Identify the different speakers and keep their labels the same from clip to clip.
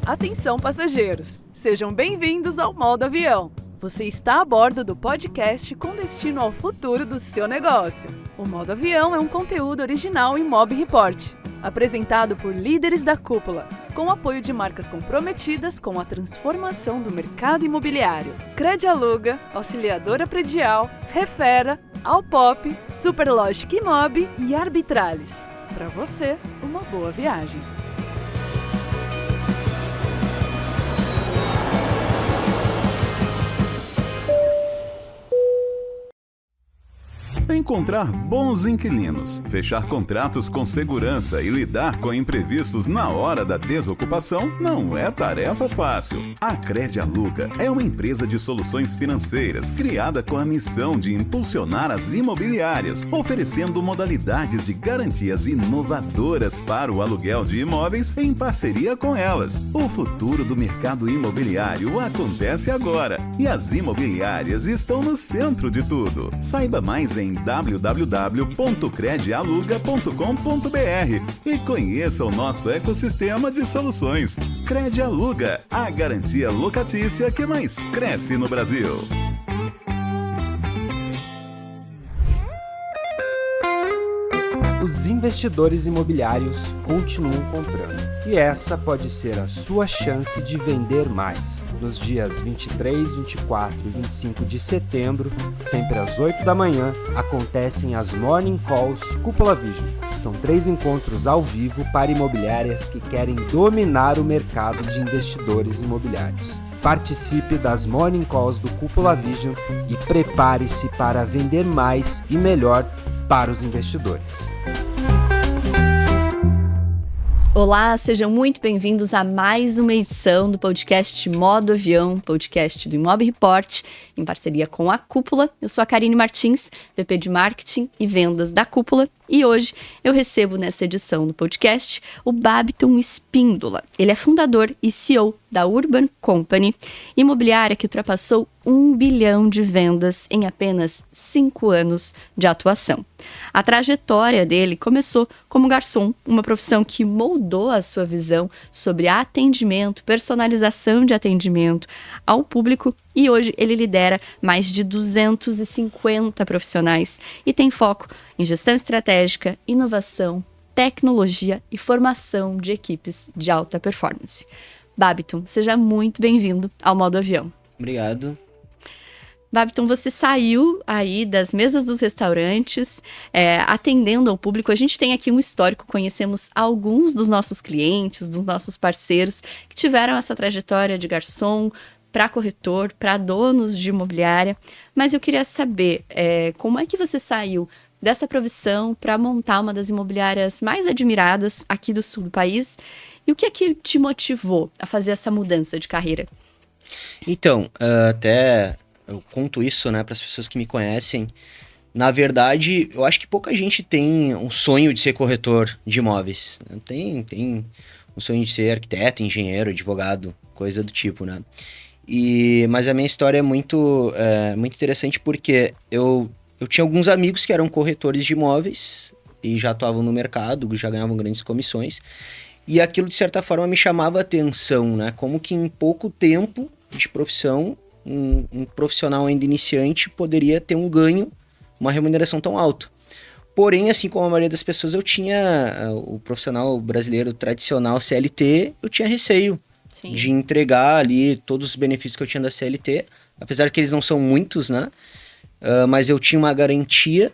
Speaker 1: Atenção, passageiros! Sejam bem-vindos ao Modo Avião. Você está a bordo do podcast com destino ao futuro do seu negócio. O Modo Avião é um conteúdo original em Mob Report, apresentado por líderes da cúpula, com apoio de marcas comprometidas com a transformação do mercado imobiliário. Credialuga, Auxiliadora Predial, Refera, Alpop, Superlogic Imob e Arbitralis. Para você, uma boa viagem.
Speaker 2: Encontrar bons inquilinos, fechar contratos com segurança e lidar com imprevistos na hora da desocupação não é tarefa fácil. A Credialuga é uma empresa de soluções financeiras criada com a missão de impulsionar as imobiliárias, oferecendo modalidades de garantias inovadoras para o aluguel de imóveis em parceria com elas. O futuro do mercado imobiliário acontece agora e as imobiliárias estão no centro de tudo. Saiba mais em www.credialuga.com.br e conheça o nosso ecossistema de soluções. Credialuga, a garantia locatícia que mais cresce no Brasil.
Speaker 3: Os investidores imobiliários continuam comprando. E essa pode ser a sua chance de vender mais. Nos dias 23, 24 e 25 de setembro, sempre às 8 da manhã, acontecem as Morning Calls Cúpula Vision. São 3 encontros ao vivo para imobiliárias que querem dominar o mercado de investidores imobiliários. Participe das Morning Calls do Cúpula Vision e prepare-se para vender mais e melhor para os investidores.
Speaker 4: Olá, sejam muito bem-vindos a mais uma edição do podcast Modo Avião, podcast do Imob Report, em parceria com a Cúpula. Eu sou a Karine Martins, VP de Marketing e Vendas da Cúpula, e hoje eu recebo nessa edição do podcast o Babiton Espíndola. Ele é fundador e CEO da Urban Company, imobiliária que ultrapassou 1 bilhão de vendas em apenas 5 anos de atuação. A trajetória dele começou como garçom, uma profissão que moldou a sua visão sobre atendimento, personalização de atendimento ao público, e hoje ele lidera mais de 250 profissionais e tem foco em gestão estratégica, inovação, tecnologia e formação de equipes de alta performance. Babiton, seja muito bem-vindo ao Modo Avião.
Speaker 5: Obrigado.
Speaker 4: Babiton, você saiu aí das mesas dos restaurantes, atendendo ao público. A gente tem aqui um histórico, conhecemos alguns dos nossos clientes, dos nossos parceiros que tiveram essa trajetória de garçom para corretor, para donos de imobiliária. Mas eu queria saber como é que você saiu dessa profissão para montar uma das imobiliárias mais admiradas aqui do sul do país, e o que é que te motivou a fazer essa mudança de carreira?
Speaker 5: Então, até eu conto isso, né, para as pessoas que me conhecem. Na verdade, eu acho que pouca gente tem um sonho de ser corretor de imóveis. Tem um sonho de ser arquiteto, engenheiro, advogado, coisa do tipo, né? Mas a minha história é muito interessante porque eu tinha alguns amigos que eram corretores de imóveis e já atuavam no mercado, já ganhavam grandes comissões. E aquilo, de certa forma, me chamava a atenção, né? Como que em pouco tempo de profissão, um profissional ainda iniciante poderia ter um ganho, uma remuneração tão alta. Porém, assim como a maioria das pessoas, eu tinha o profissional brasileiro tradicional CLT, eu tinha receio de entregar ali todos os benefícios que eu tinha da CLT, apesar que eles não são muitos, né? Mas eu tinha uma garantia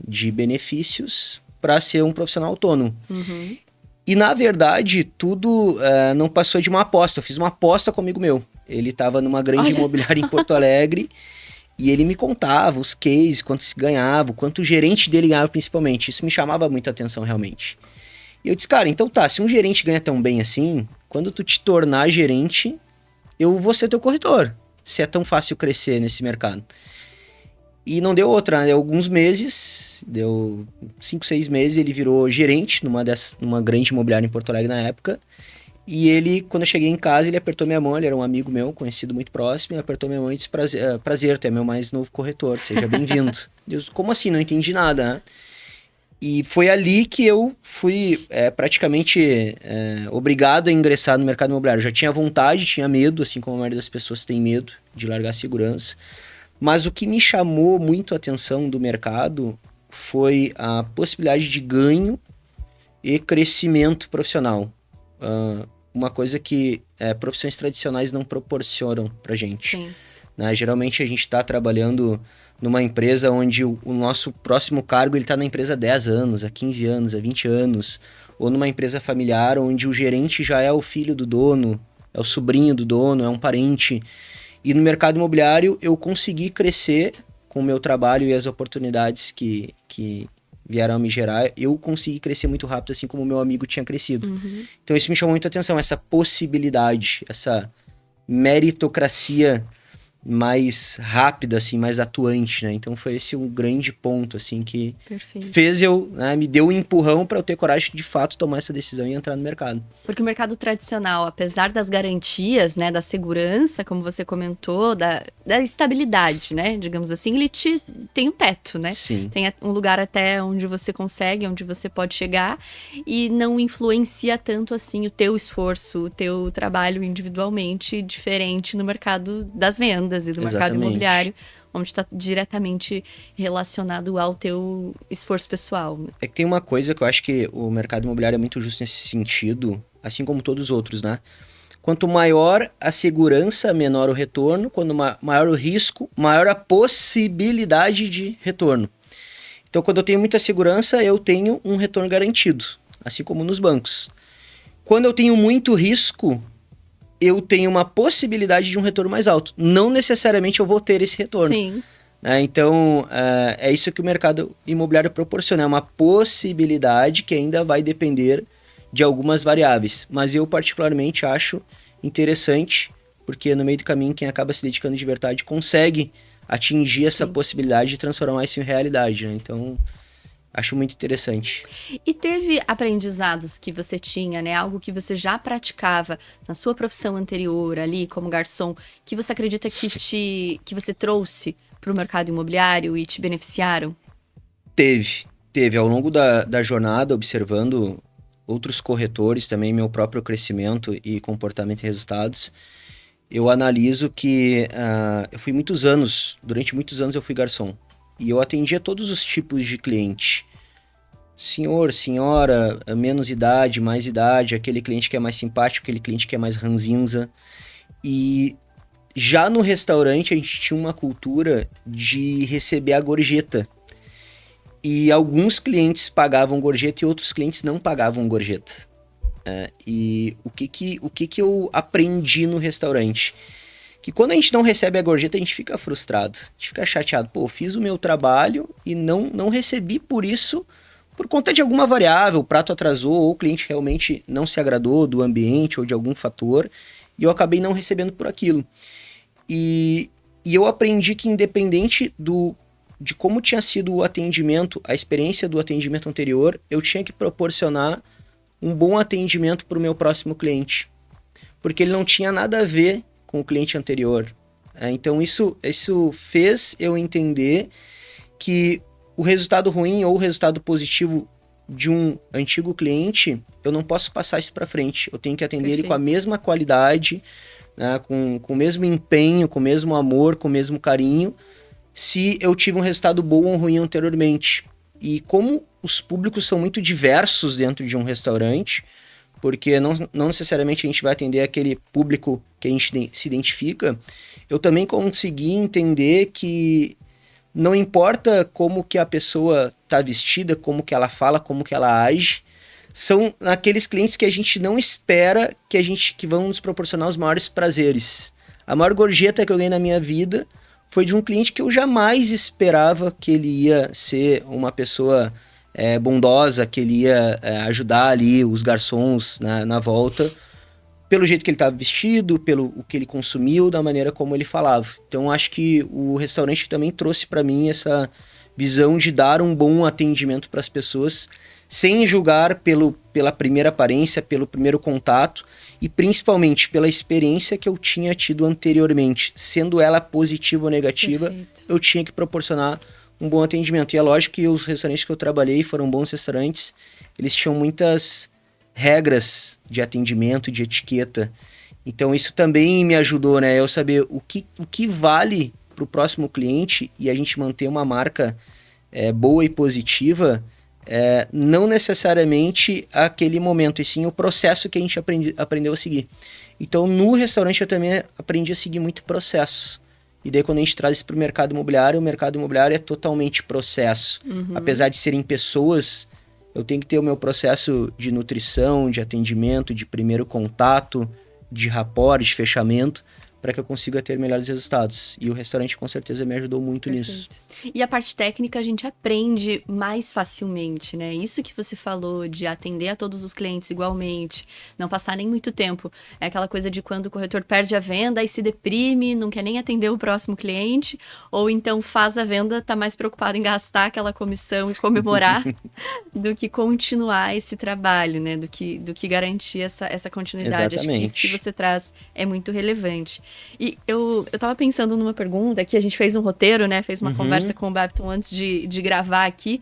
Speaker 5: de benefícios para ser um profissional autônomo. Uhum. E, na verdade, tudo não passou de uma aposta. Eu fiz uma aposta com um amigo meu. Ele estava numa grande imobiliária em Porto Alegre e ele me contava os cases, quanto se ganhava, quanto o gerente dele ganhava principalmente. Isso me chamava muita atenção, realmente. E eu disse, cara, então tá, se um gerente ganha tão bem assim, quando tu te tornar gerente, eu vou ser teu corretor. Se é tão fácil crescer nesse mercado. E não deu outra, né? Deu alguns meses, deu 5, 6 meses, ele virou gerente numa grande imobiliária em Porto Alegre na época. E ele, quando eu cheguei em casa, ele apertou minha mão, ele era um amigo meu, conhecido muito próximo, ele apertou minha mão e disse, prazer, tu é meu mais novo corretor, seja bem-vindo. Eu, como assim? Não entendi nada, né? E foi ali que eu fui praticamente obrigado a ingressar no mercado imobiliário. Já tinha vontade, tinha medo, assim como a maioria das pessoas tem medo de largar a segurança. Mas o que me chamou muito a atenção do mercado foi a possibilidade de ganho e crescimento profissional. Uma coisa que profissões tradicionais não proporcionam pra gente.
Speaker 4: Sim.
Speaker 5: Né? Geralmente a gente está trabalhando numa empresa onde o nosso próximo cargo está na empresa há 10 anos, há 15 anos, há 20 anos. Ou numa empresa familiar onde o gerente já é o filho do dono, é o sobrinho do dono, é um parente. E no mercado imobiliário eu consegui crescer com o meu trabalho e as oportunidades que vieram a me gerar. Eu consegui crescer muito rápido, assim como o meu amigo tinha crescido. Então isso me chamou muito a atenção, essa possibilidade, essa meritocracia mais rápida, assim, mais atuante, né? Então foi esse um grande ponto, assim, que
Speaker 4: Perfeito.
Speaker 5: fez me deu um empurrão para eu ter coragem de, fato, tomar essa decisão e entrar no mercado.
Speaker 4: Porque o mercado tradicional, apesar das garantias, né, da segurança, como você comentou, da estabilidade, né, digamos assim, ele tem um teto, né?
Speaker 5: Sim.
Speaker 4: Tem um lugar até onde você consegue, onde você pode chegar e não influencia tanto assim o teu esforço, o teu trabalho individualmente diferente no mercado das vendas e do mercado imobiliário, onde está diretamente relacionado ao teu esforço pessoal.
Speaker 5: É que tem uma coisa que eu acho que o mercado imobiliário é muito justo nesse sentido, assim como todos os outros, né? Quanto maior a segurança, menor o retorno. Quanto maior o risco, maior a possibilidade de retorno. Então, quando eu tenho muita segurança, eu tenho um retorno garantido, assim como nos bancos. Quando eu tenho muito risco, eu tenho uma possibilidade de um retorno mais alto. Não necessariamente eu vou ter esse retorno.
Speaker 4: Sim.
Speaker 5: Então, é isso que o mercado imobiliário proporciona. É uma possibilidade que ainda vai depender de algumas variáveis. Mas eu, particularmente, acho interessante, porque no meio do caminho, quem acaba se dedicando de verdade consegue atingir essa possibilidade de transformar isso em realidade, né? Então, acho muito interessante.
Speaker 4: E teve aprendizados que você tinha, né? Algo que você já praticava na sua profissão anterior ali, como garçom, que você acredita que você trouxe para o mercado imobiliário e te beneficiaram?
Speaker 5: Teve. Ao longo da jornada, observando outros corretores, também meu próprio crescimento e comportamento e resultados, eu analiso que eu fui durante muitos anos eu fui garçom. E eu atendia todos os tipos de cliente. Senhor, senhora, menos idade, mais idade, aquele cliente que é mais simpático, aquele cliente que é mais ranzinza. E já no restaurante a gente tinha uma cultura de receber a gorjeta. E alguns clientes pagavam gorjeta e outros clientes não pagavam gorjeta. E o que eu aprendi no restaurante? Que quando a gente não recebe a gorjeta, a gente fica frustrado, a gente fica chateado. Pô, fiz o meu trabalho e não recebi por isso, por conta de alguma variável, o prato atrasou, ou o cliente realmente não se agradou do ambiente ou de algum fator, e eu acabei não recebendo por aquilo. E eu aprendi que independente de como tinha sido o atendimento, a experiência do atendimento anterior, eu tinha que proporcionar um bom atendimento para o meu próximo cliente. Porque ele não tinha nada a ver com o cliente anterior. Então isso fez eu entender que o resultado ruim ou o resultado positivo de um antigo cliente, eu não posso passar isso para frente. Eu tenho que atender ele com a mesma qualidade, né, com o mesmo empenho, com o mesmo amor, com o mesmo carinho, se eu tive um resultado bom ou ruim anteriormente. E como os públicos são muito diversos dentro de um restaurante, porque não necessariamente a gente vai atender aquele público que a gente se identifica, eu também consegui entender que não importa como que a pessoa está vestida, como que ela fala, como que ela age, são aqueles clientes que a gente não espera que vão nos proporcionar os maiores prazeres. A maior gorjeta que eu ganhei na minha vida foi de um cliente que eu jamais esperava que ele ia ser uma pessoa bondosa, que ele ia ajudar ali os garçons na volta, pelo jeito que ele estava vestido, pelo o que ele consumiu, da maneira como ele falava. Então acho que o restaurante também trouxe para mim essa visão de dar um bom atendimento para as pessoas, sem julgar pela primeira aparência, pelo primeiro contato, e principalmente pela experiência que eu tinha tido anteriormente. Sendo ela positiva ou negativa, eu tinha que proporcionar um bom atendimento. E é lógico que os restaurantes que eu trabalhei foram bons restaurantes, eles tinham muitas regras de atendimento, de etiqueta. Então isso também me ajudou, né? Eu saber o que vale para o próximo cliente e a gente manter uma marca boa e positiva, não necessariamente aquele momento, e sim o processo que a gente aprendeu a seguir. Então no restaurante eu também aprendi a seguir muito processo. E daí quando a gente traz isso para o mercado imobiliário é totalmente processo. Apesar de serem pessoas, eu tenho que ter o meu processo de nutrição, de atendimento, de primeiro contato, de rapport, de fechamento, para que eu consiga ter melhores resultados. E o restaurante com certeza me ajudou muito nisso.
Speaker 4: E a parte técnica a gente aprende mais facilmente, né? Isso que você falou de atender a todos os clientes igualmente, não passar nem muito tempo. É aquela coisa de quando o corretor perde a venda e se deprime, não quer nem atender o próximo cliente, ou então faz a venda, tá mais preocupado em gastar aquela comissão e comemorar do que continuar esse trabalho, né? Do que garantir essa continuidade.
Speaker 5: Exatamente.
Speaker 4: Acho que isso que você traz é muito relevante. E eu tava pensando numa pergunta, que a gente fez um roteiro, né? Fez uma conversa com o Babton antes de gravar aqui.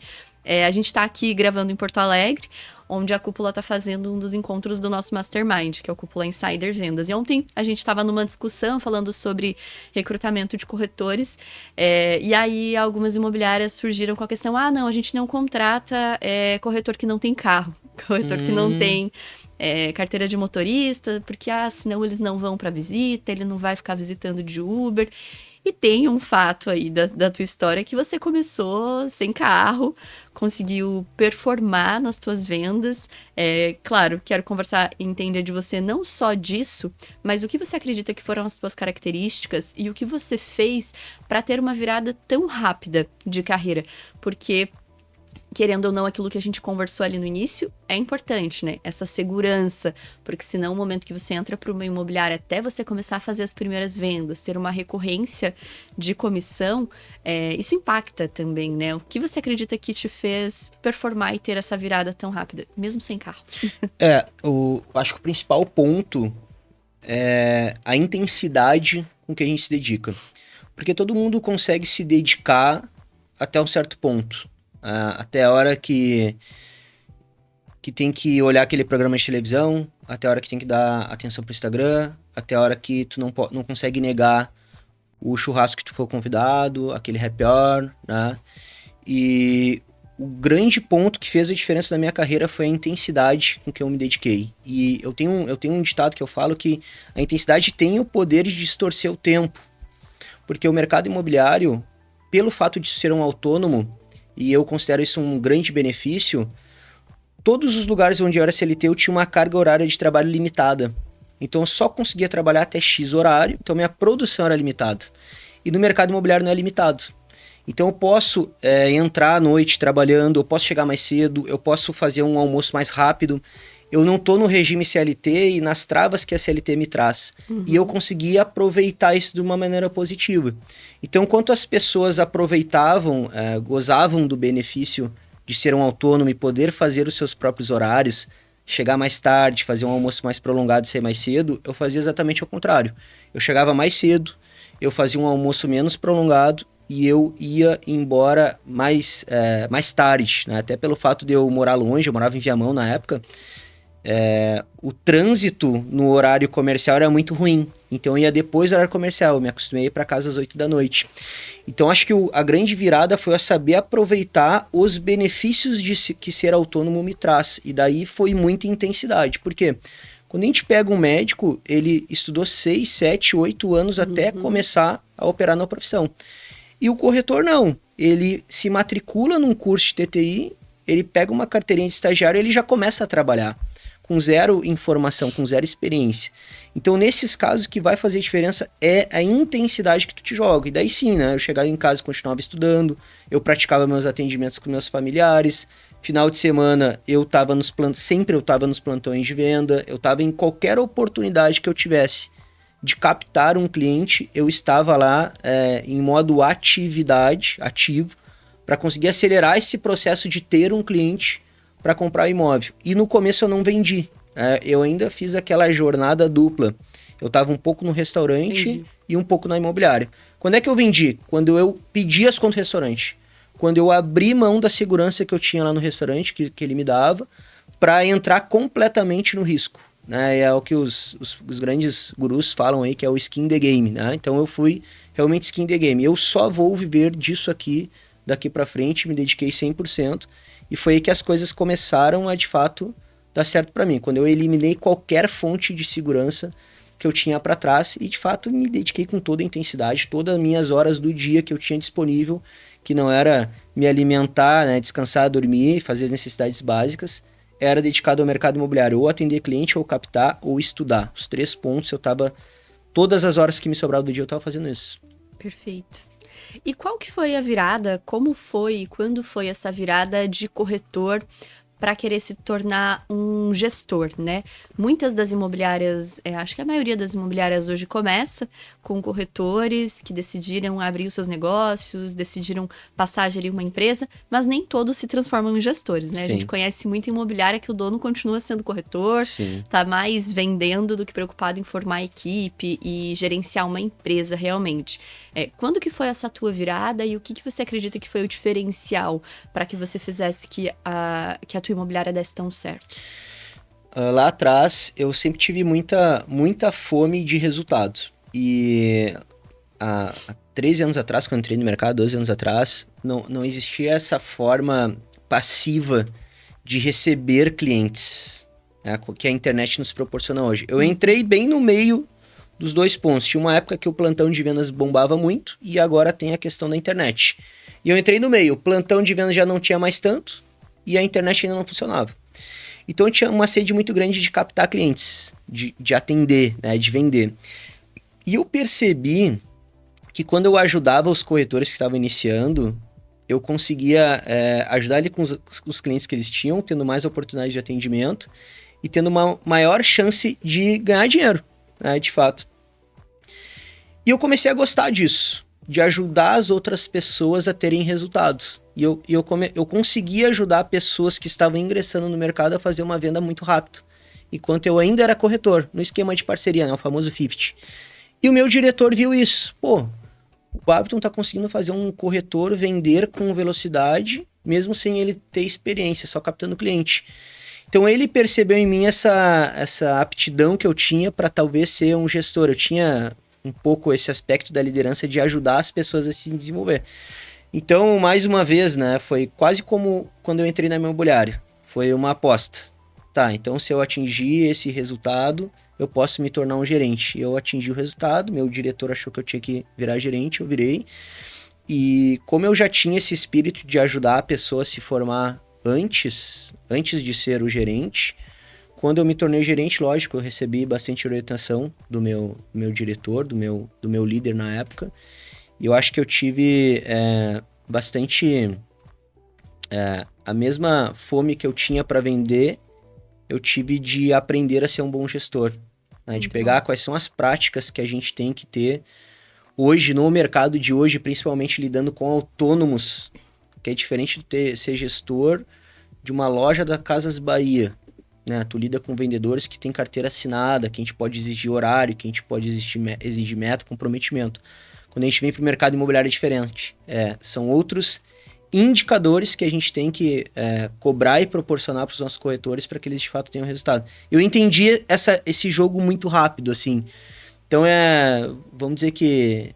Speaker 4: A gente tá aqui gravando em Porto Alegre, onde a Cúpula tá fazendo um dos encontros do nosso Mastermind, que é o Cúpula Insider Vendas. E ontem a gente tava numa discussão falando sobre recrutamento de corretores, e aí algumas imobiliárias surgiram com a questão, não, a gente não contrata corretor que não tem carro, corretor que não tem carteira de motorista, porque senão eles não vão para visita, ele não vai ficar visitando de Uber. E tem um fato aí da tua história que você começou sem carro, conseguiu performar nas tuas vendas. Claro, quero conversar e entender de você não só disso, mas o que você acredita que foram as tuas características e o que você fez para ter uma virada tão rápida de carreira. Porque, querendo ou não, aquilo que a gente conversou ali no início é importante, né? Essa segurança, porque senão o momento que você entra para uma imobiliária, até você começar a fazer as primeiras vendas, ter uma recorrência de comissão, isso impacta também, né? O que você acredita que te fez performar e ter essa virada tão rápida, mesmo sem carro?
Speaker 5: Acho que o principal ponto é a intensidade com que a gente se dedica. Porque todo mundo consegue se dedicar até um certo ponto. Até a hora que tem que olhar aquele programa de televisão, até a hora que tem que dar atenção pro Instagram, até a hora que tu não consegue negar o churrasco que tu for convidado, aquele happy hour, né? E o grande ponto que fez a diferença na minha carreira foi a intensidade com que eu me dediquei. E eu tenho um ditado que eu falo que a intensidade tem o poder de distorcer o tempo. Porque o mercado imobiliário, pelo fato de ser um autônomo, e eu considero isso um grande benefício, todos os lugares onde eu era CLT eu tinha uma carga horária de trabalho limitada. Então eu só conseguia trabalhar até X horário, então minha produção era limitada. E no mercado imobiliário não é limitado. Então eu posso entrar à noite trabalhando, eu posso chegar mais cedo, eu posso fazer um almoço mais rápido. Eu não estou no regime CLT e nas travas que a CLT me traz. E eu consegui aproveitar isso de uma maneira positiva. Então, enquanto as pessoas aproveitavam, gozavam do benefício de ser um autônomo e poder fazer os seus próprios horários, chegar mais tarde, fazer um almoço mais prolongado e sair mais cedo, eu fazia exatamente ao contrário. Eu chegava mais cedo, eu fazia um almoço menos prolongado e eu ia embora mais tarde, né? Até pelo fato de eu morar longe, eu morava em Viamão na época. O trânsito no horário comercial era muito ruim, então eu ia depois do horário comercial, eu me acostumei a ir para casa às 8 da noite. Então acho que a grande virada foi eu saber aproveitar os benefícios que ser autônomo me traz, e daí foi muita intensidade, porque quando a gente pega um médico, ele estudou 6, 7, 8 anos até começar a operar na profissão, e o corretor não, ele se matricula num curso de TTI, ele pega uma carteirinha de estagiário e ele já começa a trabalhar com zero informação, com zero experiência. Então, nesses casos, o que vai fazer diferença é a intensidade que tu te joga. E daí sim, né? Eu chegava em casa e continuava estudando, eu praticava meus atendimentos com meus familiares, final de semana sempre eu estava nos plantões de venda, eu estava em qualquer oportunidade que eu tivesse de captar um cliente, eu estava lá em modo ativo, para conseguir acelerar esse processo de ter um cliente para comprar o imóvel. E no começo eu não vendi. Eu ainda fiz aquela jornada dupla. Eu estava um pouco no restaurante e um pouco na imobiliária. Quando é que eu vendi? Quando eu pedi as contas do restaurante. quando eu abri mão da segurança que eu tinha lá no restaurante, que ele me dava, para entrar completamente no risco. Né? É o que os grandes gurus falam aí, que é o skin in the game. Né? Então eu fui realmente skin in the game. Eu só vou viver disso aqui, daqui para frente, me dediquei 100%. E foi aí que as coisas começaram a, de fato, dar certo para mim. Quando eu eliminei qualquer fonte de segurança que eu tinha para trás e, de fato, me dediquei com toda a intensidade, todas as minhas horas do dia que eu tinha disponível, que não era me alimentar, né, descansar, dormir, fazer as necessidades básicas, era dedicado ao mercado imobiliário, ou atender cliente, ou captar, ou estudar. Os 3 pontos eu estava, todas as horas que me sobravam do dia eu estava fazendo isso.
Speaker 4: Perfeito. E qual que foi a virada, como foi e quando foi essa virada de corretor para querer se tornar um gestor, né? Muitas das imobiliárias, acho que a maioria das imobiliárias hoje começa com corretores que decidiram abrir os seus negócios, decidiram passar a gerir uma empresa, mas nem todos se transformam em gestores, né? Sim. A gente conhece muita imobiliária que o dono continua sendo corretor, Sim. Tá mais vendendo do que preocupado em formar equipe e gerenciar uma empresa realmente. Quando que foi essa tua virada e o que você acredita que foi o diferencial para que você fizesse que a tua imobiliária desse tão certo?
Speaker 5: Lá atrás, eu sempre tive muita fome de resultado. E há 13 anos atrás, quando eu entrei no mercado, 12 anos atrás, não existia essa forma passiva de receber clientes, né, que a internet nos proporciona hoje. Eu entrei bem no meio dos 2 pontos. Tinha uma época que o plantão de vendas bombava muito e agora tem a questão da internet. E eu entrei no meio. O plantão de vendas já não tinha mais tanto e a internet ainda não funcionava. Então eu tinha uma sede muito grande de captar clientes, de atender, né, de vender. E eu percebi que quando eu ajudava os corretores que estavam iniciando, eu conseguia ajudar ele com os clientes que eles tinham, tendo mais oportunidade de atendimento e tendo uma maior chance de ganhar dinheiro, né, de fato. E eu comecei a gostar disso, de ajudar as outras pessoas a terem resultados. E eu conseguia ajudar pessoas que estavam ingressando no mercado a fazer uma venda muito rápido, enquanto eu ainda era corretor, no esquema de parceria, né, o famoso 50. E o meu diretor viu isso. Pô, o Abton tá conseguindo fazer um corretor vender com velocidade, mesmo sem ele ter experiência, só captando cliente. Então ele percebeu em mim essa aptidão que eu tinha para talvez ser um gestor. Eu tinha um pouco esse aspecto da liderança de ajudar as pessoas a se desenvolver. Então, mais uma vez, né, foi quase como quando eu entrei na minha imobiliária. Foi uma aposta. Tá, então se eu atingir esse resultado, eu posso me tornar um gerente. Eu atingi o resultado, meu diretor achou que eu tinha que virar gerente, eu virei. E como eu já tinha esse espírito de ajudar a pessoa a se formar antes de ser o gerente, quando eu me tornei gerente, lógico, eu recebi bastante orientação do meu diretor, do meu líder na época. E eu acho que eu tive bastante a mesma fome que eu tinha para vender, eu tive de aprender a ser um bom gestor, né? De pegar quais são as práticas que a gente tem que ter hoje, no mercado de hoje, principalmente lidando com autônomos, que é diferente de ser gestor de uma loja da Casas Bahia, né? Tu lida com vendedores que tem carteira assinada, que a gente pode exigir horário, que a gente pode exigir meta, comprometimento. Quando a gente vem para o mercado imobiliário é diferente. São outros indicadores que a gente tem que cobrar e proporcionar para os nossos corretores para que eles de fato tenham resultado. Eu entendi esse jogo muito rápido, assim. Então, vamos dizer que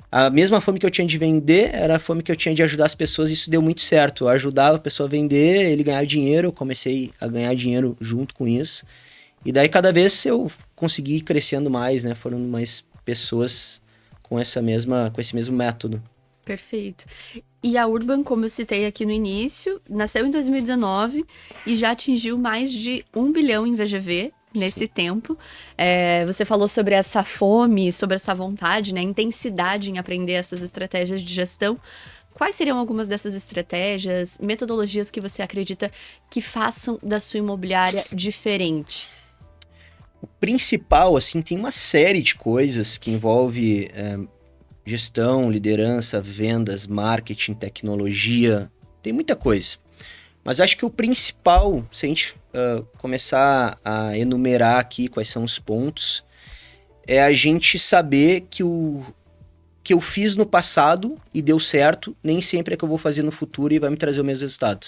Speaker 5: a mesma fome que eu tinha de vender era a fome que eu tinha de ajudar as pessoas, e isso deu muito certo. Eu ajudava a pessoa a vender, ele ganhava dinheiro, eu comecei a ganhar dinheiro junto com isso. E daí, cada vez eu consegui ir crescendo mais, né? Foram mais pessoas com esse mesmo método.
Speaker 4: Perfeito. E a Urban, como eu citei aqui no início, nasceu em 2019 e já atingiu mais de 1 bilhão em VGV nesse tempo. Você falou sobre essa fome, sobre essa vontade, né, intensidade em aprender essas estratégias de gestão. Quais seriam algumas dessas estratégias, metodologias que você acredita que façam da sua imobiliária diferente?
Speaker 5: O principal, assim, tem uma série de coisas que envolve gestão, liderança, vendas, marketing, tecnologia, tem muita coisa. Mas acho que o principal, se a gente começar a enumerar aqui quais são os pontos, é a gente saber que que eu fiz no passado e deu certo, nem sempre é que eu vou fazer no futuro e vai me trazer o mesmo resultado.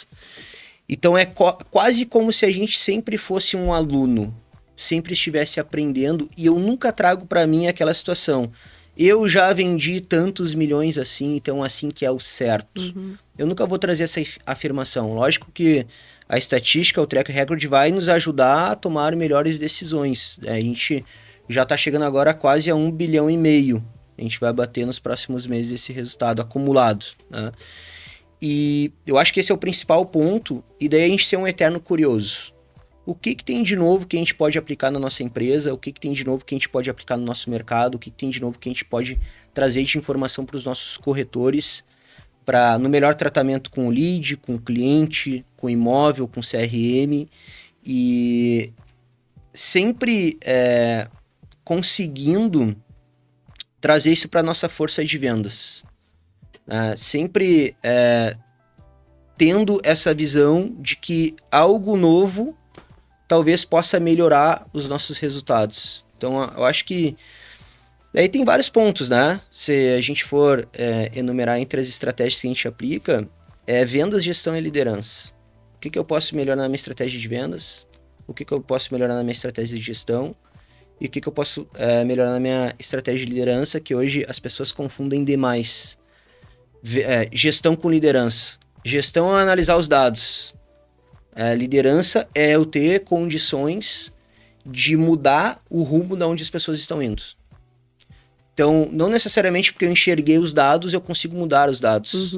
Speaker 5: Então é quase como se a gente sempre fosse um aluno, sempre estivesse aprendendo, e eu nunca trago para mim aquela situação. Eu já vendi tantos milhões assim, então assim que é o certo. Eu nunca vou trazer essa afirmação. Lógico que a estatística, o track record vai nos ajudar a tomar melhores decisões. A gente já está chegando agora quase a 1,5 bilhão. A gente vai bater nos próximos meses esse resultado acumulado, né? E eu acho que esse é o principal ponto, e daí a gente ser um eterno curioso. O que tem de novo que a gente pode aplicar na nossa empresa? O que tem de novo que a gente pode aplicar no nosso mercado? O que tem de novo que a gente pode trazer de informação para os nossos corretores, para no melhor tratamento com o lead, com o cliente, com o imóvel, com o CRM, e sempre conseguindo trazer isso para a nossa força de vendas. Sempre tendo essa visão de que algo novo talvez possa melhorar os nossos resultados. Então, eu acho que daí tem vários pontos, né? Se a gente for enumerar entre as estratégias que a gente aplica, vendas, gestão e liderança. O que eu posso melhorar na minha estratégia de vendas? O que eu posso melhorar na minha estratégia de gestão? E o que eu posso melhorar na minha estratégia de liderança, que hoje as pessoas confundem demais. Gestão com liderança. Gestão é analisar os dados. Liderança é eu ter condições de mudar o rumo de onde as pessoas estão indo. Então, não necessariamente porque eu enxerguei os dados, eu consigo mudar os dados.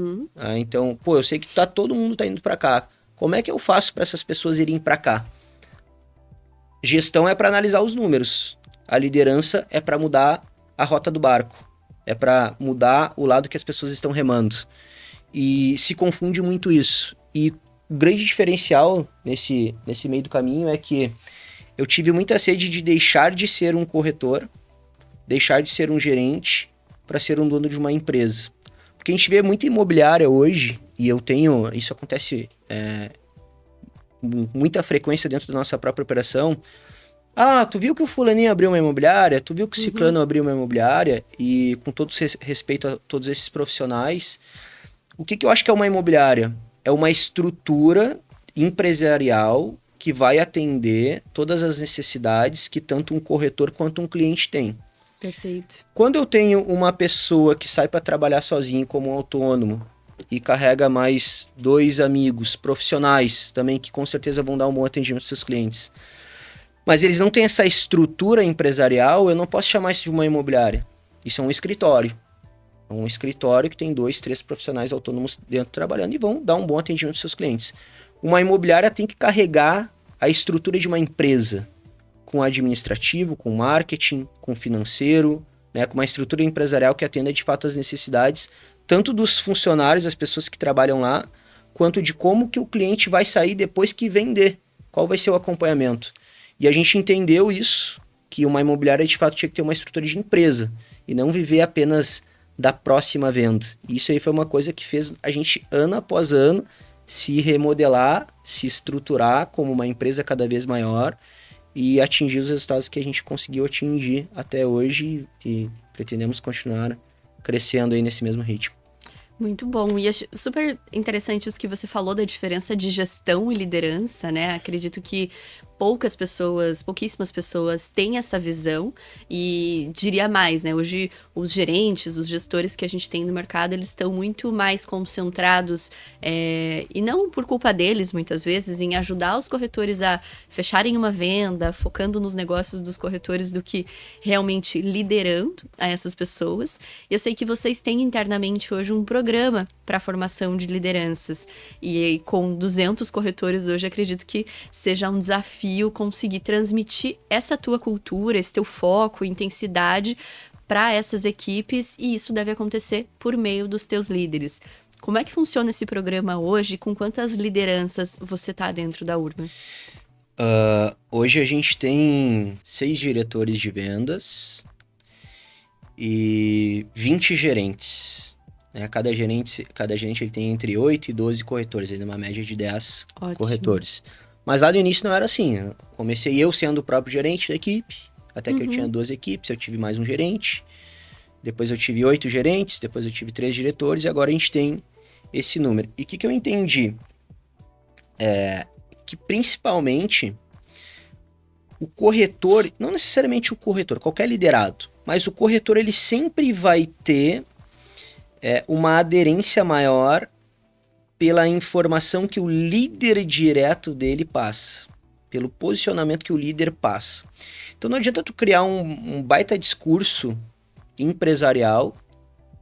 Speaker 5: Então, eu sei que todo mundo está indo para cá. Como é que eu faço para essas pessoas irem para cá? Gestão é para analisar os números. A liderança é para mudar a rota do barco. É para mudar o lado que as pessoas estão remando. E se confunde muito isso. E o grande diferencial nesse meio do caminho é que eu tive muita sede de deixar de ser um corretor, deixar de ser um gerente, para ser um dono de uma empresa. Porque a gente vê muita imobiliária hoje, e isso acontece muita frequência dentro da nossa própria operação. Tu viu que o fulaninho abriu uma imobiliária? Tu viu que o ciclano abriu uma imobiliária? E com todo respeito a todos esses profissionais, o que eu acho que é uma imobiliária? É uma estrutura empresarial que vai atender todas as necessidades que tanto um corretor quanto um cliente tem.
Speaker 4: Perfeito.
Speaker 5: Quando eu tenho uma pessoa que sai para trabalhar sozinho como um autônomo e carrega mais 2 amigos profissionais também, que com certeza vão dar um bom atendimento aos seus clientes, mas eles não têm essa estrutura empresarial, eu não posso chamar isso de uma imobiliária. Isso é um escritório. É um escritório que tem 2, 3 profissionais autônomos dentro trabalhando e vão dar um bom atendimento aos seus clientes. Uma imobiliária tem que carregar a estrutura de uma empresa, com administrativo, com marketing, com financeiro, né, com uma estrutura empresarial que atenda de fato as necessidades, tanto dos funcionários, as pessoas que trabalham lá, quanto de como que o cliente vai sair depois que vender, qual vai ser o acompanhamento. E a gente entendeu isso, que uma imobiliária de fato tinha que ter uma estrutura de empresa, e não viver apenas da próxima venda. E isso aí foi uma coisa que fez a gente, ano após ano, se remodelar, se estruturar como uma empresa cada vez maior e atingir os resultados que a gente conseguiu atingir até hoje e pretendemos continuar crescendo aí nesse mesmo ritmo.
Speaker 4: Muito bom. E acho super interessante isso que você falou da diferença de gestão e liderança, né? Acredito que pouquíssimas pessoas têm essa visão e diria mais, né? Hoje os gerentes, os gestores que a gente tem no mercado, eles estão muito mais concentrados e não por culpa deles, muitas vezes, em ajudar os corretores a fecharem uma venda, focando nos negócios dos corretores do que realmente liderando a essas pessoas. Eu sei que vocês têm internamente hoje um programa para a formação de lideranças e com 200 corretores hoje, acredito que seja um desafio conseguir transmitir essa tua cultura, esse teu foco, intensidade para essas equipes, e isso deve acontecer por meio dos teus líderes. Como é que funciona esse programa hoje? Com quantas lideranças você está dentro da Urban?
Speaker 5: Hoje a gente tem 6 diretores de vendas e 20 gerentes. Cada gerente ele tem entre 8 e 12 corretores, ele tem uma média de 10 corretores. Mas lá no início não era assim. Comecei eu sendo o próprio gerente da equipe, até que eu tinha 2 equipes, eu tive mais um gerente. depois eu tive 8 gerentes, depois eu tive 3 diretores, e agora a gente tem esse número. E o que eu entendi? Que principalmente o corretor, não necessariamente o corretor, qualquer liderado, mas o corretor ele sempre vai ter uma aderência maior pela informação que o líder direto dele passa, pelo posicionamento que o líder passa. Então não adianta tu criar um baita discurso empresarial,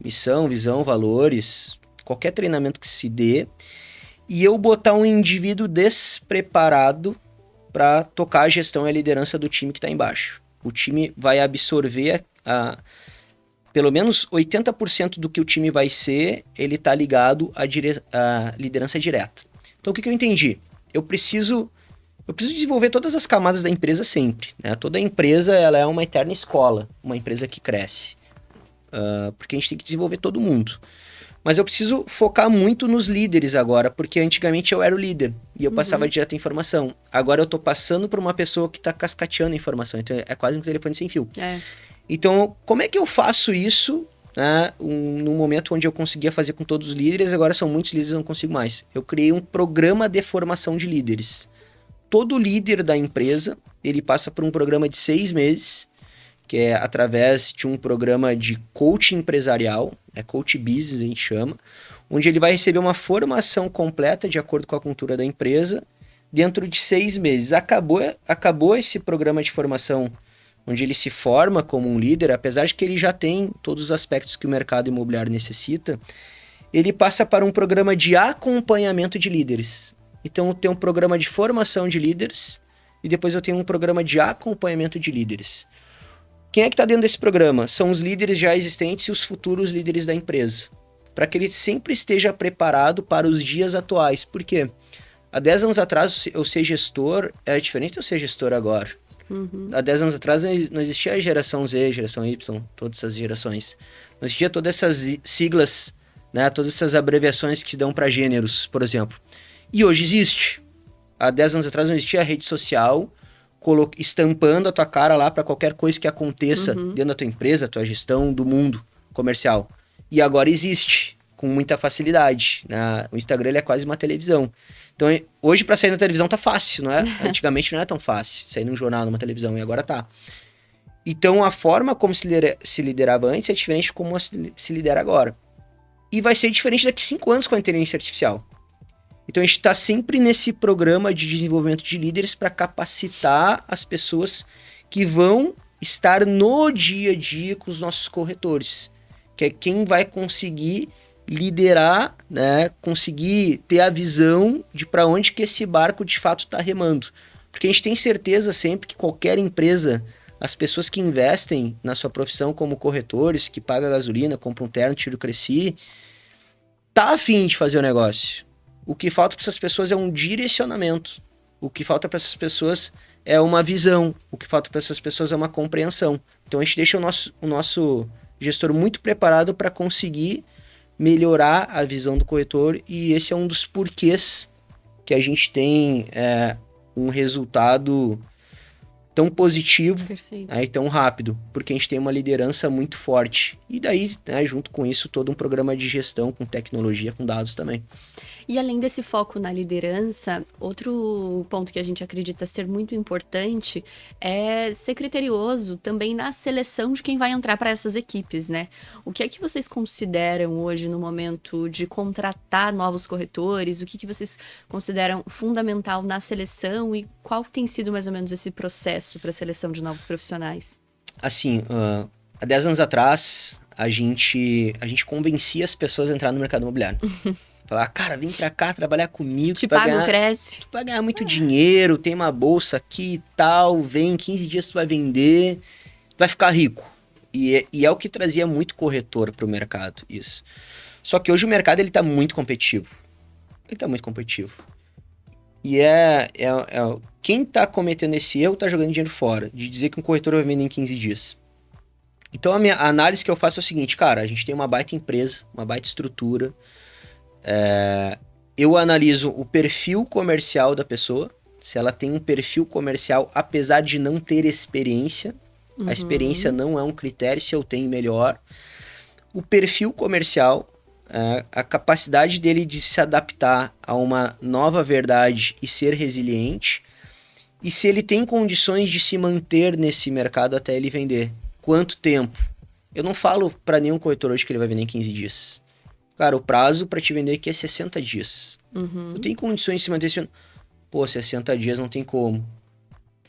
Speaker 5: missão, visão, valores, qualquer treinamento que se dê, e eu botar um indivíduo despreparado para tocar a gestão e a liderança do time que está embaixo. O time vai absorver pelo menos 80% do que o time vai ser, ele está ligado à liderança direta. Então o que eu entendi? Eu preciso desenvolver todas as camadas da empresa sempre, né? Toda empresa ela é uma eterna escola, uma empresa que cresce. Porque a gente tem que desenvolver todo mundo. Mas eu preciso focar muito nos líderes agora, porque antigamente eu era o líder e eu passava direto a informação. Agora eu tô passando por uma pessoa que tá cascateando a informação, então é quase um telefone sem fio. Então, como é que eu faço isso, né, num momento onde eu conseguia fazer com todos os líderes, agora são muitos líderes, eu não consigo mais. Eu criei um programa de formação de líderes. Todo líder da empresa, ele passa por um programa de 6 meses, que é através de um programa de coaching empresarial, coach business a gente chama, onde ele vai receber uma formação completa de acordo com a cultura da empresa dentro de 6 meses. Acabou esse programa de formação onde ele se forma como um líder, apesar de que ele já tem todos os aspectos que o mercado imobiliário necessita, ele passa para um programa de acompanhamento de líderes. Então eu tenho um programa de formação de líderes e depois eu tenho um programa de acompanhamento de líderes. Quem é que está dentro desse programa? São os líderes já existentes e os futuros líderes da empresa. Para que ele sempre esteja preparado para os dias atuais. Por quê? Há 10 anos atrás, eu ser gestor era diferente de eu ser gestor agora. Há 10 anos atrás não existia a geração Z, geração Y, todas essas gerações. Não existia todas essas siglas, né, todas essas abreviações que se dão para gêneros, por exemplo. E hoje existe. Há 10 anos atrás não existia a rede social estampando a tua cara lá para qualquer coisa que aconteça dentro da tua empresa, tua gestão, do mundo comercial. E agora existe, com muita facilidade, né? O Instagram ele é quase uma televisão. Então, hoje para sair na televisão tá fácil, não é? Antigamente não era tão fácil sair num jornal, numa televisão, e agora tá. Então, a forma como se liderava antes é diferente de como se lidera agora. E vai ser diferente daqui 5 anos com a inteligência artificial. Então, a gente está sempre nesse programa de desenvolvimento de líderes para capacitar as pessoas que vão estar no dia a dia com os nossos corretores, que é quem vai conseguir liderar, né, conseguir ter a visão de para onde que esse barco de fato está remando. Porque a gente tem certeza sempre que qualquer empresa, as pessoas que investem na sua profissão como corretores, que pagam gasolina, compram um terno, tiro Cresci, tá a fim de fazer o negócio. O que falta para essas pessoas é um direcionamento. O que falta para essas pessoas é uma visão. O que falta para essas pessoas é uma compreensão. Então a gente deixa o nosso gestor muito preparado para conseguir melhorar a visão do corretor, e esse é um dos porquês que a gente tem um resultado tão positivo, né, e tão rápido, porque a gente tem uma liderança muito forte. E daí, né, junto com isso, todo um programa de gestão com tecnologia, com dados também.
Speaker 4: E além desse foco na liderança, outro ponto que a gente acredita ser muito importante é ser criterioso também na seleção de quem vai entrar para essas equipes, né? O que é que vocês consideram hoje no momento de contratar novos corretores? O que vocês consideram fundamental na seleção e qual tem sido mais ou menos esse processo para a seleção de novos profissionais?
Speaker 5: Assim, há 10 anos atrás, a gente convencia as pessoas a entrar no mercado imobiliário. Falar, cara, vem pra cá trabalhar comigo.
Speaker 4: Te paga, cresce.
Speaker 5: Tu vai ganhar muito dinheiro, tem uma bolsa aqui e tal, vem, 15 dias tu vai vender, tu vai ficar rico. E é o que trazia muito corretor pro mercado, isso. Só que hoje o mercado, ele tá muito competitivo. E quem tá cometendo esse erro tá jogando dinheiro fora, de dizer que um corretor vai vender em 15 dias. Então a análise que eu faço é o seguinte, cara, a gente tem uma baita empresa, uma baita estrutura. Eu analiso o perfil comercial da pessoa, se ela tem um perfil comercial apesar de não ter experiência. A experiência não é um critério se eu tenho melhor. O perfil comercial, a capacidade dele de se adaptar a uma nova verdade e ser resiliente. E se ele tem condições de se manter nesse mercado até ele vender. Quanto tempo? Eu não falo para nenhum corretor hoje que ele vai vender em 15 dias. Cara, o prazo para te vender aqui é 60 dias. Tu tem condições de se manter... 60 dias não tem como.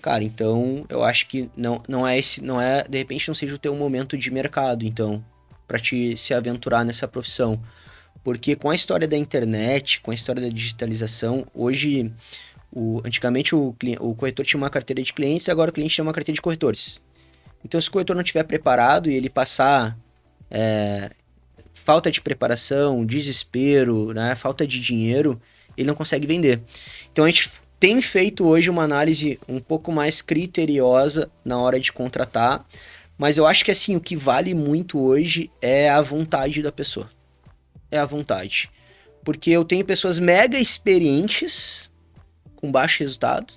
Speaker 5: Cara, então eu acho que não é, de repente não seja o teu momento de mercado, então, para te se aventurar nessa profissão. Porque com a história da internet, com a história da digitalização, hoje, antigamente o corretor tinha uma carteira de clientes, agora o cliente tem uma carteira de corretores. Então, se o corretor não estiver preparado e ele passar falta de preparação, desespero, né, falta de dinheiro, ele não consegue vender. Então, a gente tem feito hoje uma análise um pouco mais criteriosa na hora de contratar, mas eu acho que assim, o que vale muito hoje é a vontade da pessoa. É a vontade. Porque eu tenho pessoas mega experientes com baixo resultado,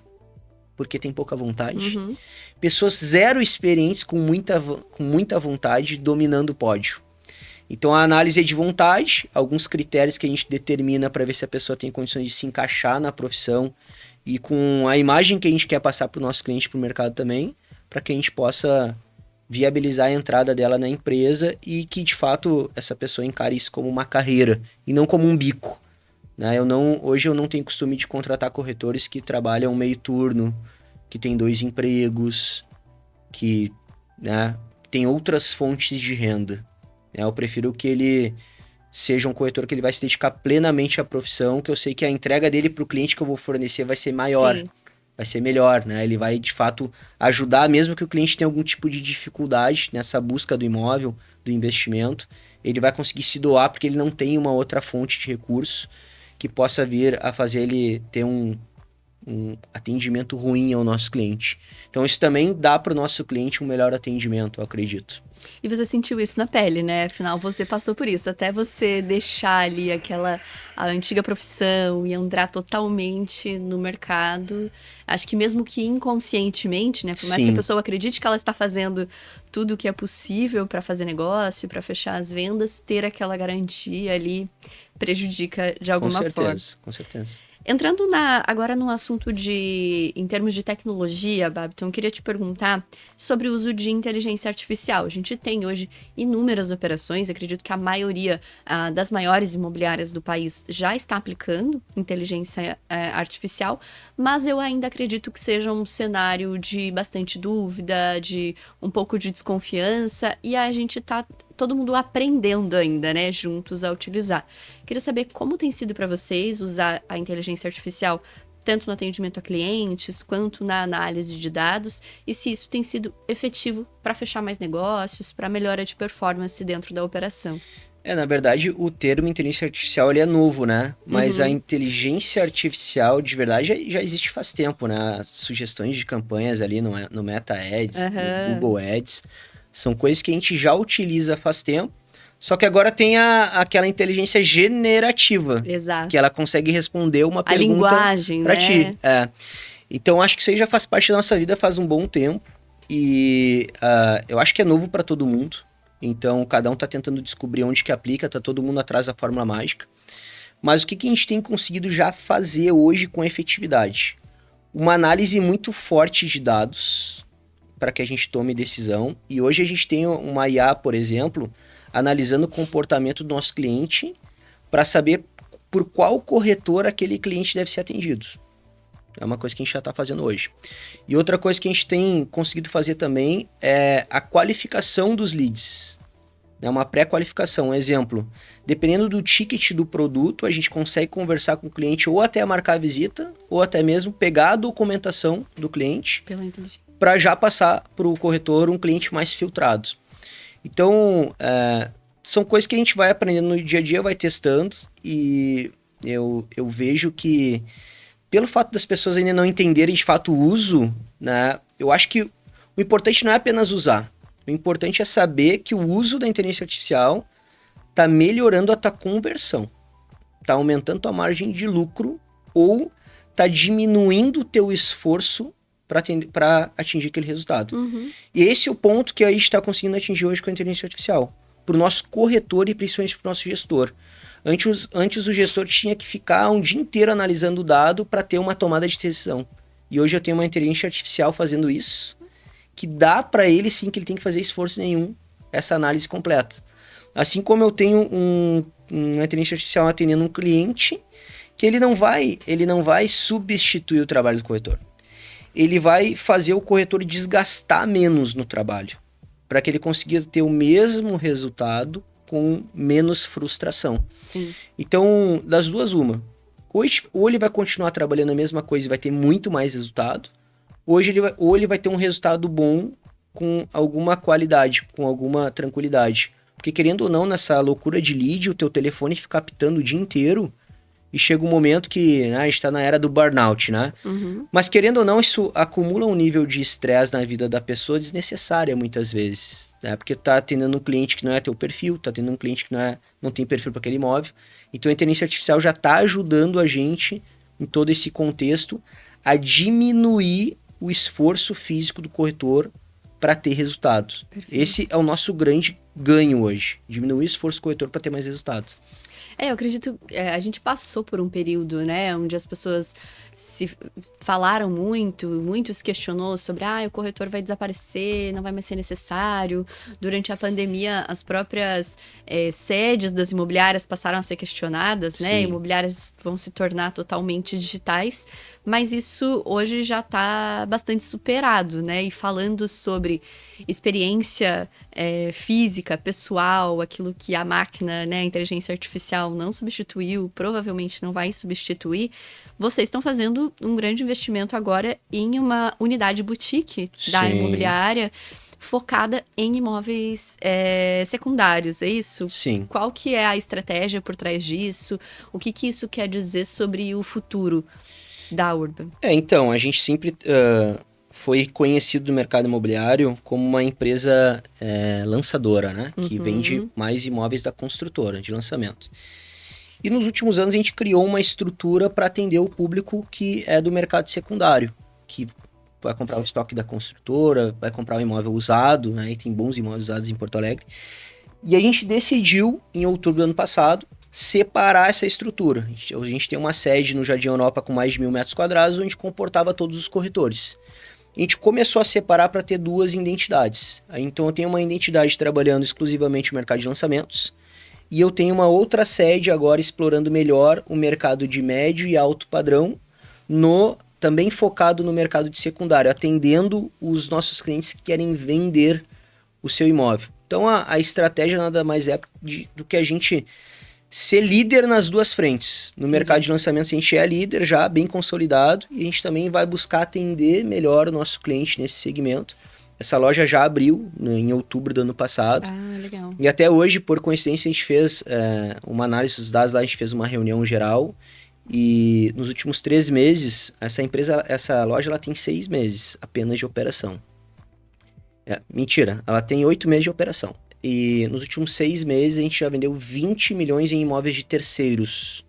Speaker 5: porque tem pouca vontade. Pessoas zero experientes com muita vontade dominando o pódio. Então a análise é de vontade, alguns critérios que a gente determina para ver se a pessoa tem condições de se encaixar na profissão e com a imagem que a gente quer passar para o nosso cliente, para o mercado também, para que a gente possa viabilizar a entrada dela na empresa e que de fato essa pessoa encare isso como uma carreira e não como um bico. Né? Hoje eu não tenho costume de contratar corretores que trabalham meio turno, que tem 2 empregos, que, né, tem outras fontes de renda. Eu prefiro que ele seja um corretor que ele vai se dedicar plenamente à profissão, que eu sei que a entrega dele para o cliente que eu vou fornecer vai ser maior, vai ser melhor, né? Ele vai, de fato, ajudar, mesmo que o cliente tenha algum tipo de dificuldade nessa busca do imóvel, do investimento, ele vai conseguir se doar porque ele não tem uma outra fonte de recurso que possa vir a fazer ele ter um atendimento ruim ao nosso cliente. Então, isso também dá para o nosso cliente um melhor atendimento, eu acredito.
Speaker 4: E você sentiu isso na pele, né? Afinal, você passou por isso. Até você deixar ali a antiga profissão e entrar totalmente no mercado. Acho que mesmo que inconscientemente, né? Por mais que a pessoa acredite que ela está fazendo tudo o que é possível para fazer negócio, para fechar as vendas, ter aquela garantia ali prejudica de alguma forma.
Speaker 5: Com certeza.
Speaker 4: Entrando agora no assunto em termos de tecnologia, Babiton, eu queria te perguntar sobre o uso de inteligência artificial. A gente tem hoje inúmeras operações, acredito que a maioria das maiores imobiliárias do país já está aplicando inteligência artificial, mas eu ainda acredito que seja um cenário de bastante dúvida, de um pouco de desconfiança, e a gente está todo mundo aprendendo ainda, né, juntos a utilizar. Queria saber como tem sido para vocês usar a inteligência artificial, tanto no atendimento a clientes, quanto na análise de dados, e se isso tem sido efetivo para fechar mais negócios, para melhora de performance dentro da operação.
Speaker 5: Na verdade, o termo inteligência artificial ele é novo, né? Mas a inteligência artificial, de verdade, já existe faz tempo, né? As sugestões de campanhas ali no Meta Ads, no Google Ads, são coisas que a gente já utiliza faz tempo, só que agora tem aquela inteligência generativa.
Speaker 4: Exato.
Speaker 5: Que ela consegue responder uma pergunta para ti. Então, acho que isso aí já faz parte da nossa vida faz um bom tempo. E eu acho que é novo para todo mundo. Então, cada um está tentando descobrir onde que aplica, tá todo mundo atrás da fórmula mágica. Mas o que a gente tem conseguido já fazer hoje com efetividade? Uma análise muito forte de dados para que a gente tome decisão. E hoje a gente tem uma IA, por exemplo, analisando o comportamento do nosso cliente para saber por qual corretor aquele cliente deve ser atendido. É uma coisa que a gente já está fazendo hoje. E outra coisa que a gente tem conseguido fazer também é a qualificação dos leads. É uma pré-qualificação. Um exemplo, dependendo do ticket do produto, a gente consegue conversar com o cliente ou até marcar a visita, ou até mesmo pegar a documentação do cliente para já passar para o corretor um cliente mais filtrado. Então, são coisas que a gente vai aprendendo no dia a dia, vai testando, e eu vejo que, pelo fato das pessoas ainda não entenderem de fato o uso, né, eu acho que o importante não é apenas usar. O importante é saber que o uso da inteligência artificial está melhorando a tua conversão, está aumentando a tua margem de lucro ou está diminuindo o teu esforço para atingir aquele resultado. E esse é o ponto que a gente está conseguindo atingir hoje com a inteligência artificial. Para o nosso corretor e principalmente para o nosso gestor. Antes o gestor tinha que ficar um dia inteiro analisando o dado para ter uma tomada de decisão. E hoje eu tenho uma inteligência artificial fazendo isso, que dá para ele sim que ele tem que fazer esforço nenhum, essa análise completa. Assim como eu tenho uma inteligência artificial atendendo um cliente, que ele não vai substituir o trabalho do corretor. Ele vai fazer o corretor desgastar menos no trabalho, para que ele consiga ter o mesmo resultado com menos frustração.
Speaker 4: Sim.
Speaker 5: Então, das duas, uma. Ou ele vai continuar trabalhando a mesma coisa e vai ter muito mais resultado, ou ele vai ter um resultado bom com alguma qualidade, com alguma tranquilidade. Porque querendo ou não, nessa loucura de lead, o teu telefone fica apitando o dia inteiro, e chega um momento que, né, a gente está na era do burnout, né? Mas querendo ou não, isso acumula um nível de estresse na vida da pessoa desnecessária muitas vezes, né? Porque tá atendendo um cliente que não é teu perfil, tá atendendo um cliente que não tem perfil para aquele imóvel. Então a inteligência artificial já está ajudando a gente, em todo esse contexto, a diminuir o esforço físico do corretor para ter resultados. Esse é o nosso grande ganho hoje, diminuir o esforço do corretor para ter mais resultados.
Speaker 4: Eu acredito, a gente passou por um período, né, onde as pessoas se falaram muito se questionou sobre, o corretor vai desaparecer, não vai mais ser necessário. Durante a pandemia, as próprias sedes das imobiliárias passaram a ser questionadas, né,
Speaker 5: Sim.
Speaker 4: imobiliárias vão se tornar totalmente digitais, mas isso hoje já está bastante superado, né, e falando sobre experiência física, pessoal, aquilo que a máquina, né, a inteligência artificial não substituiu, provavelmente não vai substituir, vocês estão fazendo um grande investimento agora em uma unidade boutique da
Speaker 5: Sim.
Speaker 4: imobiliária focada em imóveis secundários, é isso?
Speaker 5: Sim.
Speaker 4: Qual que é a estratégia por trás disso? O que isso quer dizer sobre o futuro da Urban?
Speaker 5: Então, a gente sempre foi conhecido no mercado imobiliário como uma empresa lançadora, né? Que vende mais imóveis da construtora, de lançamento. E nos últimos anos a gente criou uma estrutura para atender o público que é do mercado secundário, que vai comprar o estoque da construtora, vai comprar um imóvel usado, né? E tem bons imóveis usados em Porto Alegre. E a gente decidiu, em outubro do ano passado, separar essa estrutura. A gente tem uma sede no Jardim Europa com mais de 1.000 metros quadrados, onde comportava todos os corretores. A gente começou a separar para ter duas identidades. Então eu tenho uma identidade trabalhando exclusivamente o mercado de lançamentos, e eu tenho uma outra sede agora explorando melhor o mercado de médio e alto padrão, também focado no mercado de secundário, atendendo os nossos clientes que querem vender o seu imóvel. Então a estratégia nada mais é do que a gente ser líder nas duas frentes. No mercado de lançamentos a gente é líder já, bem consolidado, e a gente também vai buscar atender melhor o nosso cliente nesse segmento. Essa loja já abriu em outubro do ano passado.
Speaker 4: Legal.
Speaker 5: E até hoje, por coincidência, a gente fez uma análise dos dados lá, a gente fez uma reunião geral, e nos últimos 3 meses, essa loja ela tem 6 meses apenas de operação. Mentira, ela tem 8 meses de operação. E nos últimos 6 meses a gente já vendeu 20 milhões em imóveis de terceiros.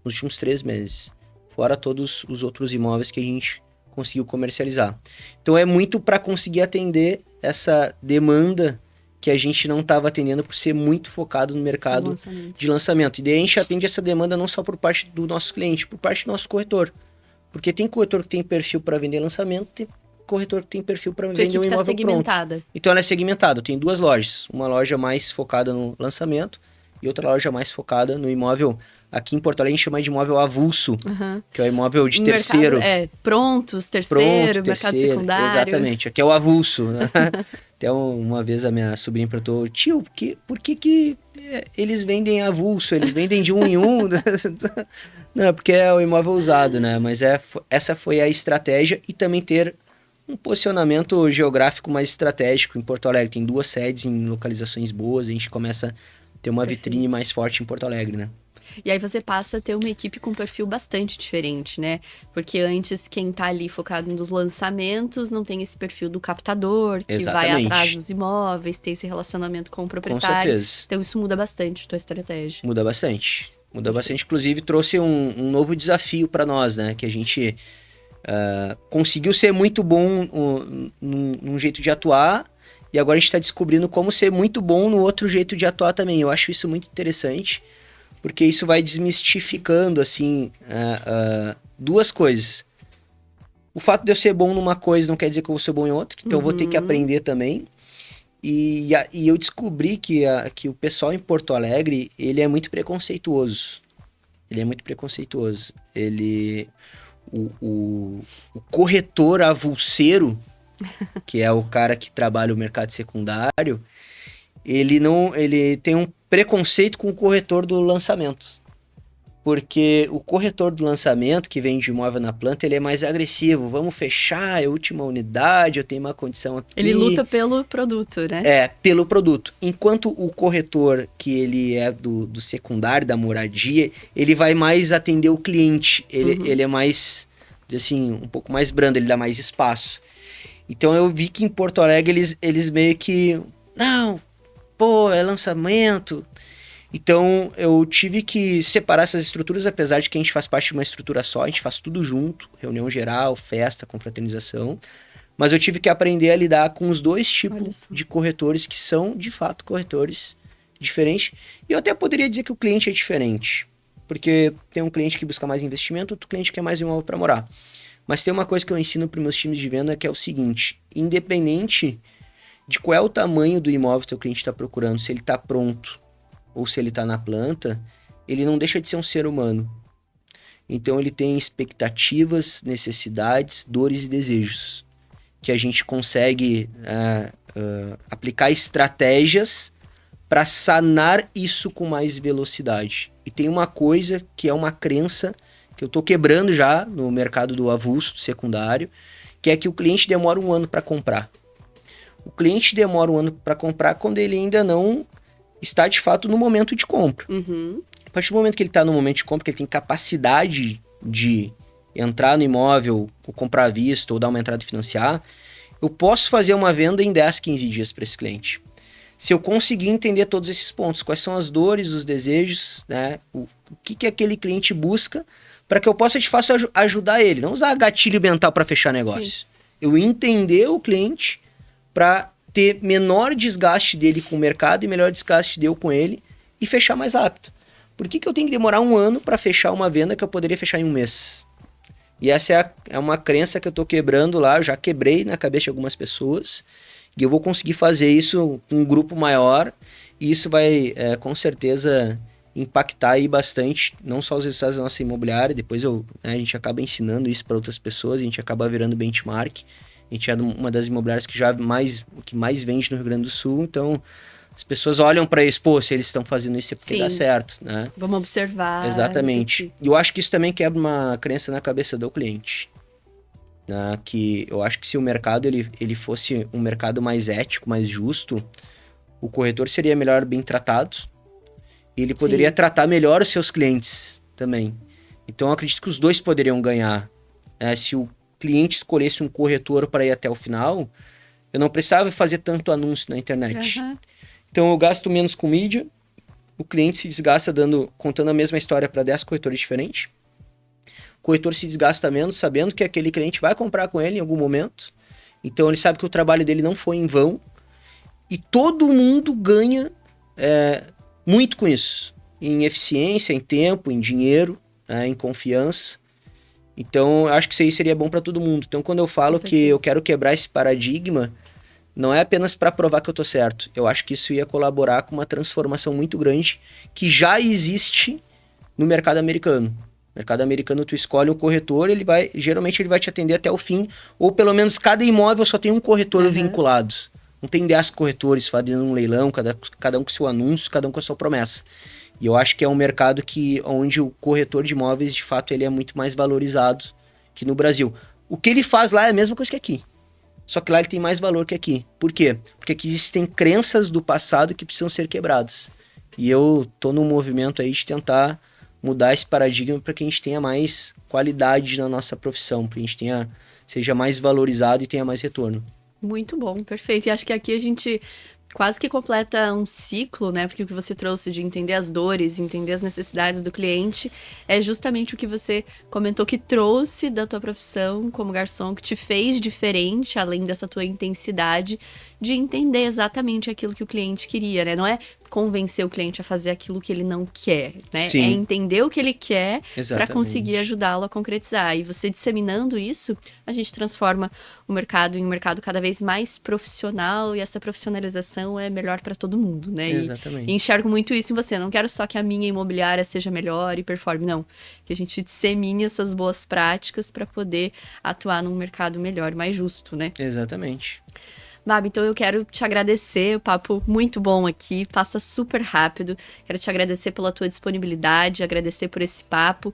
Speaker 5: Nos últimos 3 meses. Fora todos os outros imóveis que a gente conseguiu comercializar. Então é muito para conseguir atender essa demanda que a gente não estava atendendo por ser muito focado no mercado de lançamento. E daí a gente atende essa demanda não só por parte do nosso cliente, por parte do nosso corretor. Porque tem corretor que tem perfil para vender lançamento, tem corretor que tem perfil para vender um imóvel pronto. Então ela é segmentada. Tem 2 lojas. Uma loja mais focada no lançamento e outra loja mais focada no imóvel. Aqui em Porto Alegre a gente chama de imóvel avulso, que é o imóvel de terceiro.
Speaker 4: Prontos, terceiro, mercado secundário.
Speaker 5: Exatamente, aqui é o avulso. Né? Até uma vez a minha sobrinha perguntou, tio, por que eles vendem avulso? Eles vendem de um em um? Não, porque é o imóvel usado, né? Mas essa foi a estratégia, e também ter um posicionamento geográfico mais estratégico em Porto Alegre. Tem 2 sedes em localizações boas, a gente começa a ter uma vitrine mais forte em Porto Alegre, né?
Speaker 4: E aí você passa a ter uma equipe com um perfil bastante diferente, né? Porque antes quem tá ali focado nos lançamentos não tem esse perfil do captador, que vai atrás dos imóveis, tem esse relacionamento com o proprietário.
Speaker 5: Com certeza.
Speaker 4: Então isso muda bastante a tua estratégia.
Speaker 5: Muda bastante. Inclusive trouxe um novo desafio para nós, né? Que a gente conseguiu ser muito bom num jeito de atuar, e agora a gente está descobrindo como ser muito bom no outro jeito de atuar também. Eu acho isso muito interessante, porque isso vai desmistificando, assim, duas coisas. O fato de eu ser bom numa coisa não quer dizer que eu vou ser bom em outra, então eu vou ter que aprender também. E eu descobri que o pessoal em Porto Alegre, ele é muito preconceituoso. O corretor avulseiro, que é o cara que trabalha o mercado secundário, ele tem um preconceito com o corretor do lançamento. Porque o corretor do lançamento, que vende imóvel na planta, ele é mais agressivo. Vamos fechar, é a última unidade, eu tenho uma condição aqui.
Speaker 4: Ele luta pelo produto, né?
Speaker 5: Pelo produto. Enquanto o corretor, que ele é do secundário, da moradia, ele vai mais atender o cliente. Ele é mais, assim, um pouco mais brando, ele dá mais espaço. Então eu vi que em Porto Alegre eles meio que... Não, pô, é lançamento... Então, eu tive que separar essas estruturas, apesar de que a gente faz parte de uma estrutura só, a gente faz tudo junto, reunião geral, festa, confraternização. Mas eu tive que aprender a lidar com os dois tipos de corretores, que são, de fato, corretores diferentes. E eu até poderia dizer que o cliente é diferente, porque tem um cliente que busca mais investimento, outro cliente que quer mais imóvel para morar. Mas tem uma coisa que eu ensino para os meus times de venda, que é o seguinte: independente de qual é o tamanho do imóvel que o teu cliente está procurando, se ele está pronto, ou se ele está na planta, ele não deixa de ser um ser humano. Então ele tem expectativas, necessidades, dores e desejos, que a gente consegue aplicar estratégias para sanar isso com mais velocidade. E tem uma coisa que é uma crença que eu estou quebrando já no mercado do avulso, do secundário, que é que o cliente demora 1 ano para comprar. O cliente demora 1 ano para comprar quando ele ainda não está, de fato, no momento de compra. A partir do momento que ele está no momento de compra, que ele tem capacidade de entrar no imóvel, ou comprar à vista, ou dar uma entrada e financiar, eu posso fazer uma venda em 10, 15 dias para esse cliente. Se eu conseguir entender todos esses pontos, quais são as dores, os desejos, né? O que aquele cliente busca, para que eu possa, de fato, ajudar ele. Não usar gatilho mental para fechar negócio. Sim. Eu entender o cliente para ter menor desgaste dele com o mercado e melhor desgaste dele com ele e fechar mais rápido. Por que eu tenho que demorar 1 ano para fechar uma venda que eu poderia fechar em 1 mês? E essa é uma crença que eu estou quebrando lá, eu já quebrei na cabeça de algumas pessoas, e eu vou conseguir fazer isso com um grupo maior, e isso vai, com certeza, impactar aí bastante, não só os resultados da nossa imobiliária, depois a gente acaba ensinando isso para outras pessoas, a gente acaba virando benchmark. A gente é uma das imobiliárias que mais vende no Rio Grande do Sul, então as pessoas olham para isso, pô, se eles estão fazendo isso é porque dá certo, né?
Speaker 4: Vamos observar.
Speaker 5: Exatamente. E eu acho que isso também quebra uma crença na cabeça do cliente, né? Que eu acho que se o mercado ele fosse um mercado mais ético, mais justo, o corretor seria melhor bem tratado e ele poderia tratar melhor os seus clientes também. Então eu acredito que os dois poderiam ganhar, né? Se o cliente escolhesse um corretor para ir até o final, eu não precisava fazer tanto anúncio na internet. Então eu gasto menos com mídia, o cliente se desgasta contando a mesma história para 10 corretores diferentes. O corretor se desgasta menos sabendo que aquele cliente vai comprar com ele em algum momento. Então ele sabe que o trabalho dele não foi em vão. E todo mundo ganha muito com isso. Em eficiência, em tempo, em dinheiro, em confiança. Então, eu acho que isso aí seria bom para todo mundo. Então, quando eu falo que eu quero quebrar esse paradigma, não é apenas para provar que eu tô certo. Eu acho que isso ia colaborar com uma transformação muito grande que já existe no mercado americano. No mercado americano, tu escolhe um corretor, geralmente ele vai te atender até o fim, ou pelo menos cada imóvel só tem um corretor vinculado. Não tem 10 corretores fazendo um leilão, cada um com seu anúncio, cada um com a sua promessa. E eu acho que é um mercado onde o corretor de imóveis, de fato, ele é muito mais valorizado que no Brasil. O que ele faz lá é a mesma coisa que aqui. Só que lá ele tem mais valor que aqui. Por quê? Porque aqui existem crenças do passado que precisam ser quebradas. E eu tô num movimento aí de tentar mudar esse paradigma para que a gente tenha mais qualidade na nossa profissão, para que a gente seja mais valorizado e tenha mais retorno.
Speaker 4: Muito bom, perfeito. E acho que aqui a gente quase que completa um ciclo, né? Porque o que você trouxe de entender as dores, entender as necessidades do cliente, é justamente o que você comentou que trouxe da tua profissão como garçom, que te fez diferente, além dessa tua intensidade de entender exatamente aquilo que o cliente queria, né? Não é convencer o cliente a fazer aquilo que ele não quer, né?
Speaker 5: Sim.
Speaker 4: É entender o que ele quer para
Speaker 5: Exatamente.
Speaker 4: conseguir ajudá-lo a concretizar. E você disseminando isso, a gente transforma o mercado em um mercado cada vez mais profissional, e essa profissionalização é melhor para todo mundo, né?
Speaker 5: Exatamente.
Speaker 4: E enxergo muito isso em você. Não quero só que a minha imobiliária seja melhor e performe, não. Que a gente dissemine essas boas práticas para poder atuar num mercado melhor, mais justo, né?
Speaker 5: Exatamente.
Speaker 4: Babi, então eu quero te agradecer, o papo muito bom aqui, passa super rápido. Quero te agradecer pela tua disponibilidade, agradecer por esse papo.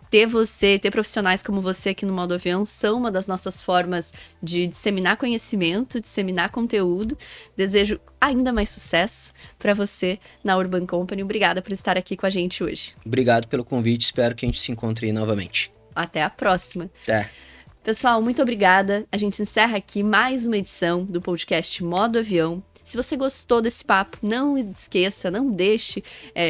Speaker 4: Ter profissionais como você aqui no Modo Avião são uma das nossas formas de disseminar conhecimento, disseminar conteúdo. Desejo ainda mais sucesso para você na Urban Company. Obrigada por estar aqui com a gente hoje.
Speaker 5: Obrigado pelo convite, espero que a gente se encontre novamente.
Speaker 4: Até a próxima.
Speaker 5: Até.
Speaker 4: Pessoal, muito obrigada. A gente encerra aqui mais uma edição do podcast Modo Avião. Se você gostou desse papo, não esqueça, não deixe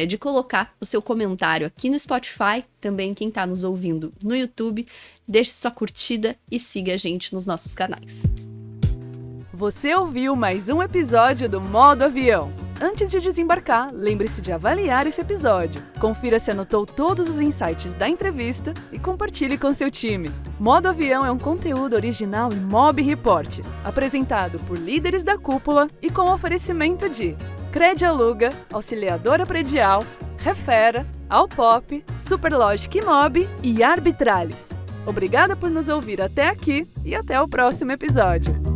Speaker 4: de colocar o seu comentário aqui no Spotify. Também quem está nos ouvindo no YouTube, deixe sua curtida e siga a gente nos nossos canais.
Speaker 1: Você ouviu mais um episódio do Modo Avião. Antes de desembarcar, lembre-se de avaliar esse episódio. Confira se anotou todos os insights da entrevista e compartilhe com seu time. Modo Avião é um conteúdo original Imob Report, apresentado por líderes da cúpula e com oferecimento de Cred Aluga, Auxiliadora Predial, Refera, Alpop, Superlogic Imob e Arbitralis. Obrigada por nos ouvir até aqui e até o próximo episódio.